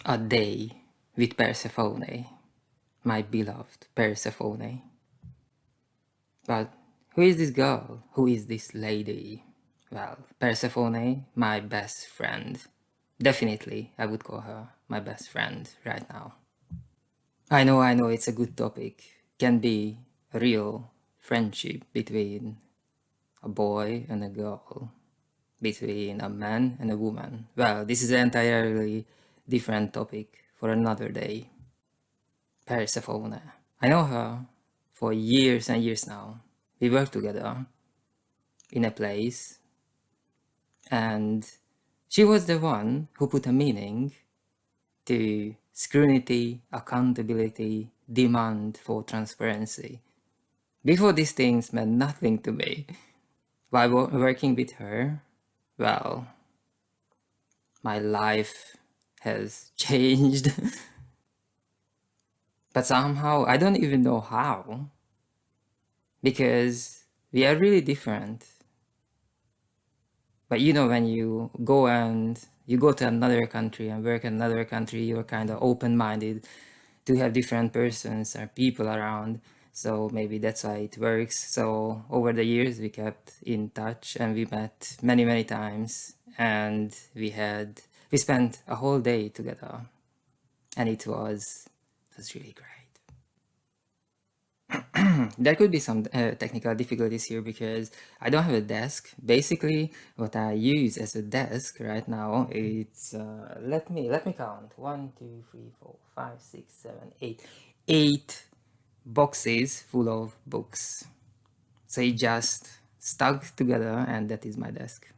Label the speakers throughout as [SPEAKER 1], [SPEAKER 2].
[SPEAKER 1] A day with Persephone, my beloved Persephone. But who is this girl? Who is this lady? Well, Persephone, my best friend. Definitely, I would call her my best friend right now. I know, it's a good topic. Can be a real friendship between a boy and a girl, between a man and a woman. Well, this is an entirely different topic for another day. Persephone. I know her for years and years now. We work together in a place, and she was the one who put a meaning to scrutiny, accountability, demand for transparency. Before these things meant nothing to me. While working with her, well, my life has changed. But somehow, I don't even know how, because we are really different. But you know, when you go to another country and work in another country, you're kind of open-minded to have different persons or people around. So maybe that's why it works. So over the years, we kept in touch and we met many, many times. And we spent a whole day together. And it was really great. There could be some technical difficulties here because I don't have a desk. Basically, what I use as a desk right now, it's let me count. 1, 2, 3, 4, 5, 6, 7, 8. 8 boxes full of books. So it just stuck together, and that is my desk.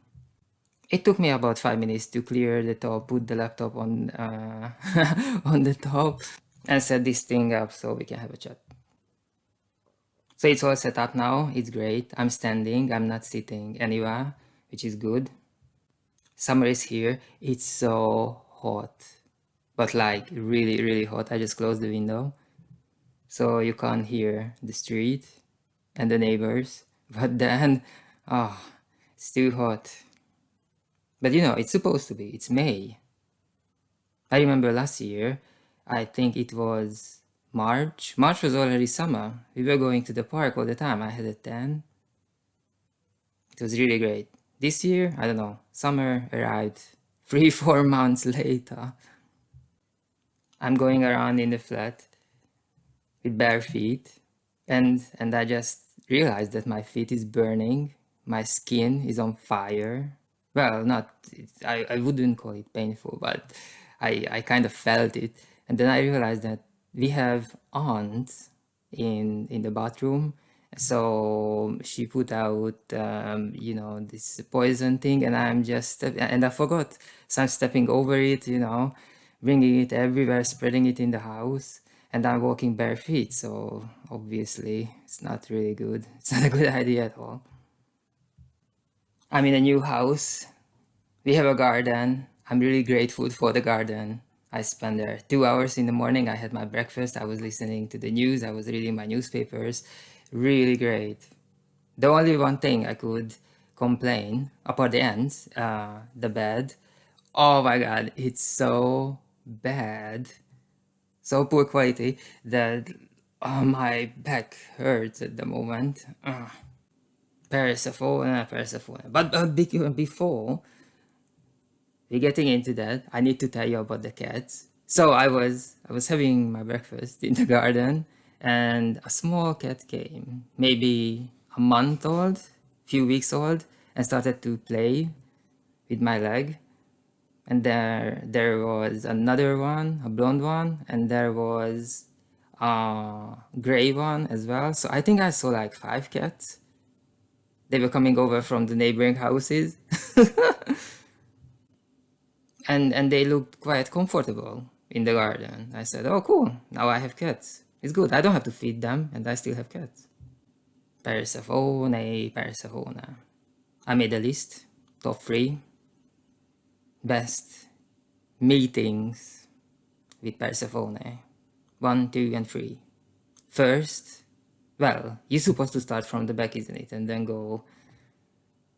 [SPEAKER 1] It took me about 5 minutes to clear the top, put the laptop on on the top, and set this thing up so we can have a chat. So it's all set up now. It's great. I'm standing. I'm not sitting anywhere, which is good. Summer is here. It's so hot, but like really, really hot. I just closed the window so you can't hear the street and the neighbors. But then, oh, it's too hot. But you know, it's supposed to be. It's May. I remember last year, I think it was March. March was already summer. We were going to the park all the time. I had a tan. It was really great. This year, I don't know, summer arrived 3, 4 months later. I'm going around in the flat with bare feet, and I just realized that my feet is burning, my skin is on fire. Well, not, I wouldn't call it painful, but I kind of felt it. And then I realized that we have ants in the bathroom. So she put out, you know, this poison thing, and and I forgot. So I'm stepping over it, you know, bringing it everywhere, spreading it in the house, and I'm walking bare feet. So obviously, it's not really good. It's not a good idea at all. I'm in a new house. We have a garden. I'm really grateful for the garden. I spent there 2 hours in the morning. I had my breakfast. I was listening to the news. I was reading my newspapers. Really great. The only one thing I could complain about the ends, the bed. Oh my God, it's so bad. So poor quality that my back hurts at the moment. Persephone. But before we're getting into that, I need to tell you about the cats. So I was having my breakfast in the garden, and a small cat came, maybe a month old, few weeks old, and started to play with my leg. And there was another one, a blonde one, and there was a gray one as well. So I think I saw like 5 cats. They were coming over from the neighboring houses. And they looked quite comfortable in the garden. I said, oh, cool, now I have cats. It's good, I don't have to feed them, and I still have cats. Persephone. I made a list, top 3 best meetings with Persephone. 1, 2, and 3. First, well, you're supposed to start from the back, isn't it? And then go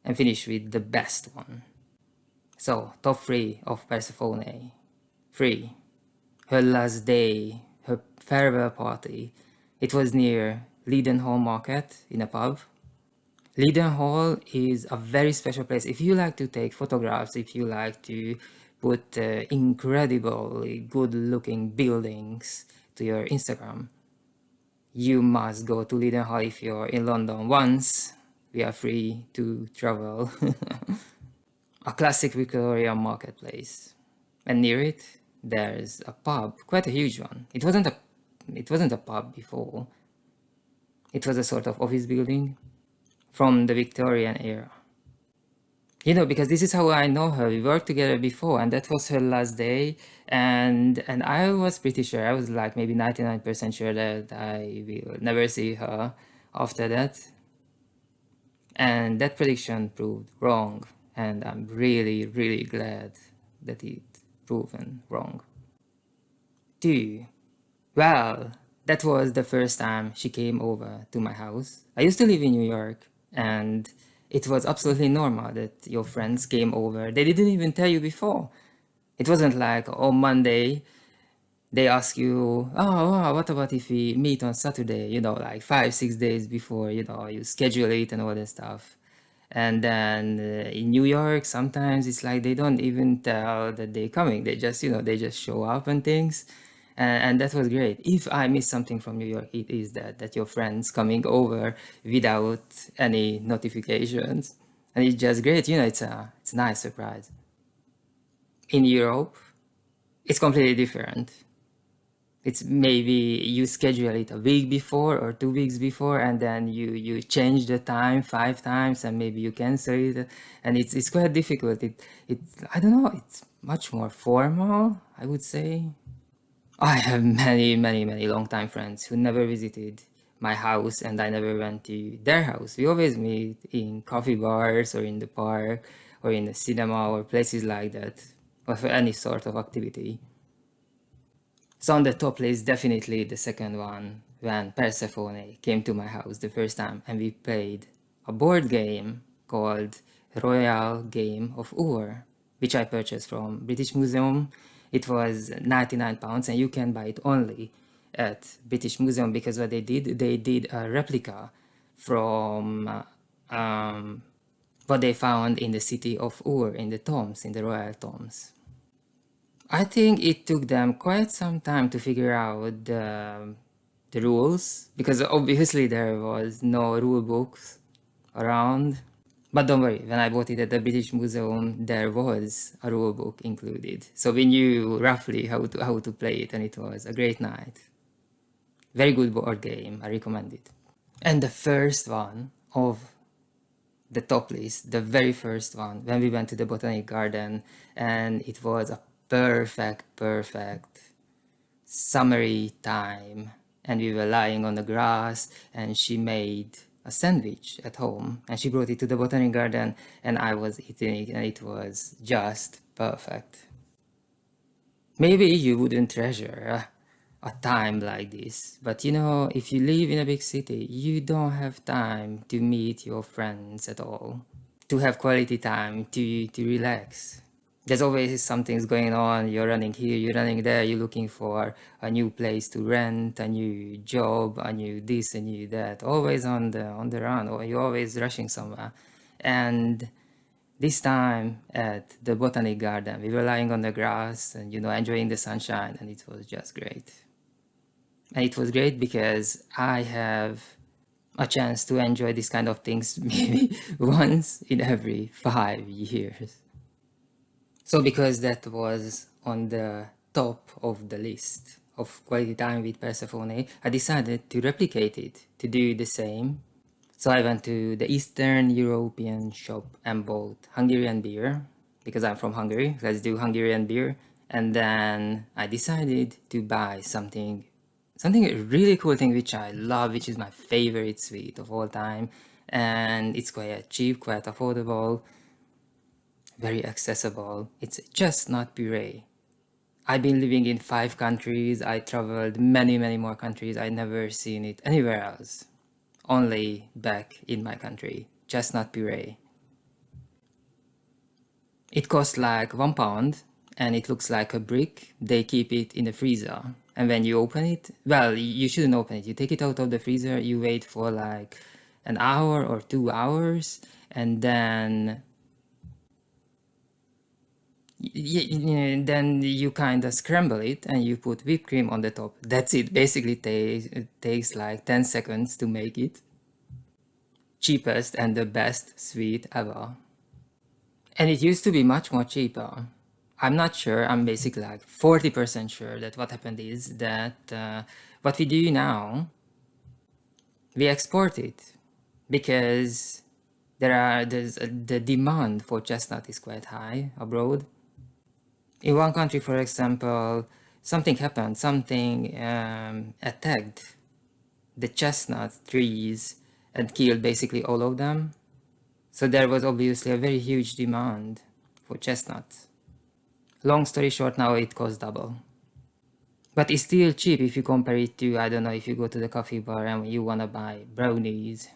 [SPEAKER 1] and finish with the best one. So, top 3 of Persephone. 3. her last day, her farewell party. It was near Leadenhall Market in a pub. Leadenhall is a very special place. If you like to take photographs, if you like to put incredibly good looking buildings to your Instagram, you must go to Leadenhall if you're in London once. We are free to travel. A classic Victorian marketplace. And near it, there's a pub, quite a huge one. It wasn't a pub before. It was a sort of office building from the Victorian era. Because this is how I know her. We worked together before, and that was her last day. And I was pretty sure. I was like maybe 99% sure that I will never see her after that. And that prediction proved wrong, and I'm really, really glad that it proven wrong. 2. Well, that was the first time she came over to my house. I used to live in New York, and it was absolutely normal that your friends came over. They didn't even tell you before. It wasn't like on Monday they ask you, oh, wow, what about if we meet on Saturday, like 5, 6 days before, you schedule it and all that stuff. And then in New York, sometimes it's like they don't even tell that they're coming. They just show up and things. And that was great. If I miss something from New York, it is that your friends coming over without any notifications. And it's just great. It's a nice surprise. In Europe, it's completely different. It's maybe you schedule it a week before or 2 weeks before, and then you change the time 5 times, and maybe you cancel it, and it's quite difficult. It I don't know. It's much more formal, I would say. I have many, many, many longtime friends who never visited my house, and I never went to their house. We always meet in coffee bars or in the park or in the cinema or places like that, or for any sort of activity. So on the top list, definitely the second one, when Persephone came to my house the first time and we played a board game called Royal Game of Ur, which I purchased from British Museum. It was £99 and you can buy it only at British Museum, because what they did a replica from what they found in the city of Ur, in the tombs, in the royal tombs. I think it took them quite some time to figure out the rules, because obviously there was no rule books around. But don't worry, when I bought it at the British Museum, there was a rule book included. So we knew roughly how to play it, and it was a great night. Very good board game, I recommend it. And the first one of the top list, the very first one, when we went to the Botanic Garden, and it was a perfect summery time, and we were lying on the grass, and she made a sandwich at home, and she brought it to the Botanic Garden, and I was eating it, and it was just perfect. Maybe you wouldn't treasure a time like this, but if you live in a big city, you don't have time to meet your friends at all, to have quality time, to relax. There's always something's going on. You're running here, you're running there, you're looking for a new place to rent, a new job, a new this, a new that, always on the run, or you're always rushing somewhere. And this time at the Botanic Garden, we were lying on the grass and enjoying the sunshine, and it was just great. And it was great because I have a chance to enjoy these kind of things maybe once in every 5 years. So because that was on the top of the list of quality time with Persephone, I decided to replicate it, to do the same. So I went to the Eastern European shop and bought Hungarian beer, because I'm from Hungary. Let's do Hungarian beer. And then I decided to buy something a really cool thing which I love, which is my favorite sweet of all time. And it's quite cheap, quite affordable, very accessible. It's chestnut puree. I've been living in 5 countries. I traveled many, many more countries. I never seen it anywhere else. Only back in my country. Chestnut puree. It cost like £1, and it looks like a brick, they keep it in the freezer. And when you open it, well, you shouldn't open it. You take it out of the freezer, you wait for like an hour or 2 hours, and then then you kind of scramble it and you put whipped cream on the top. That's it. Basically, it takes like 10 seconds to make it. Cheapest and the best sweet ever. And it used to be much more cheaper. I'm not sure, I'm basically like 40% sure that what happened is that what we do now, we export it because the demand for chestnut is quite high abroad. In one country, for example, something happened, something attacked the chestnut trees and killed basically all of them. So there was obviously a very huge demand for chestnuts. Long story short, now it costs double. But it's still cheap if you compare it to, I don't know, if you go to the coffee bar and you want to buy brownies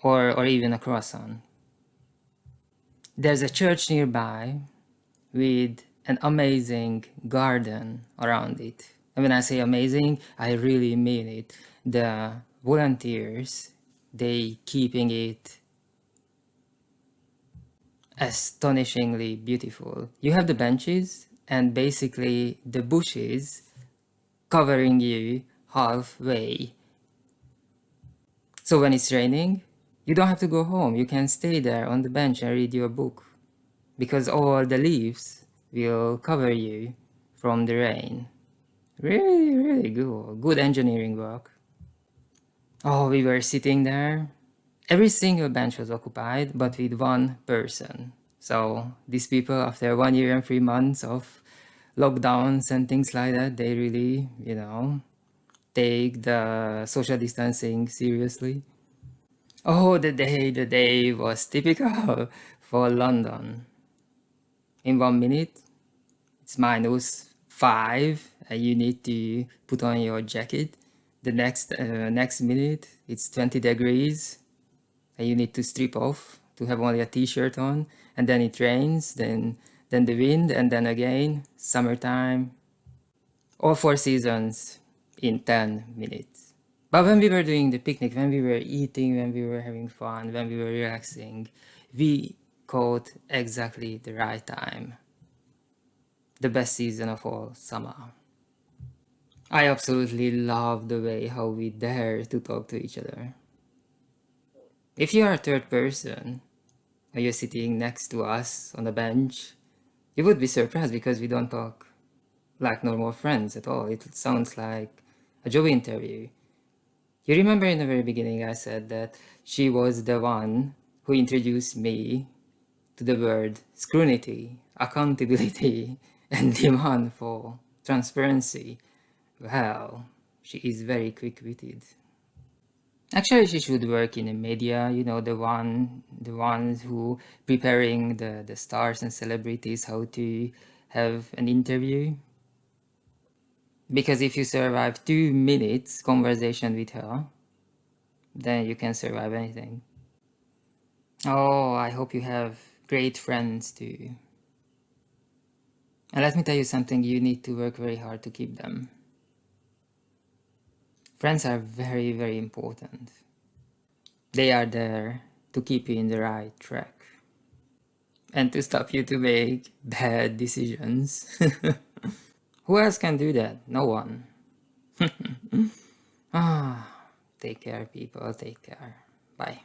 [SPEAKER 1] or even a croissant. There's a church nearby with an amazing garden around it. And when I say amazing, I really mean it. The volunteers, they keeping it astonishingly beautiful. You have the benches and basically the bushes covering you halfway. So when it's raining, you don't have to go home. You can stay there on the bench and read your book because all the leaves will cover you from the rain. Really, really good. Good engineering work. Oh, we were sitting there. Every single bench was occupied, but with one person. So these people, after 1 year and 3 months of lockdowns and things like that, they really, take the social distancing seriously. Oh, the day was typical for London. In 1 minute, it's -5, and you need to put on your jacket. The next minute, it's 20 degrees, and you need to strip off to have only a t-shirt on, and then it rains, then the wind, and then again summertime. All 4 seasons in 10 minutes. But when we were doing the picnic, when we were eating, when we were having fun, when we were relaxing, we caught exactly the right time. The best season of all, summer. I absolutely love the way how we dare to talk to each other. If you are a third person, and you're sitting next to us on a bench, you would be surprised because we don't talk like normal friends at all. It sounds like a job interview. You remember in the very beginning I said that she was the one who introduced me to the word scrutiny, accountability, and demand for transparency. Well, she is very quick-witted. Actually, she should work in the media, the ones who preparing the stars and celebrities how to have an interview. Because if you survive 2 minutes conversation with her, then you can survive anything. Oh, I hope you have great friends too. And let me tell you something, you need to work very hard to keep them. Friends are very, very important. They are there to keep you in the right track and to stop you to make bad decisions. Who else can do that? No one. Take care, people. Take care. Bye.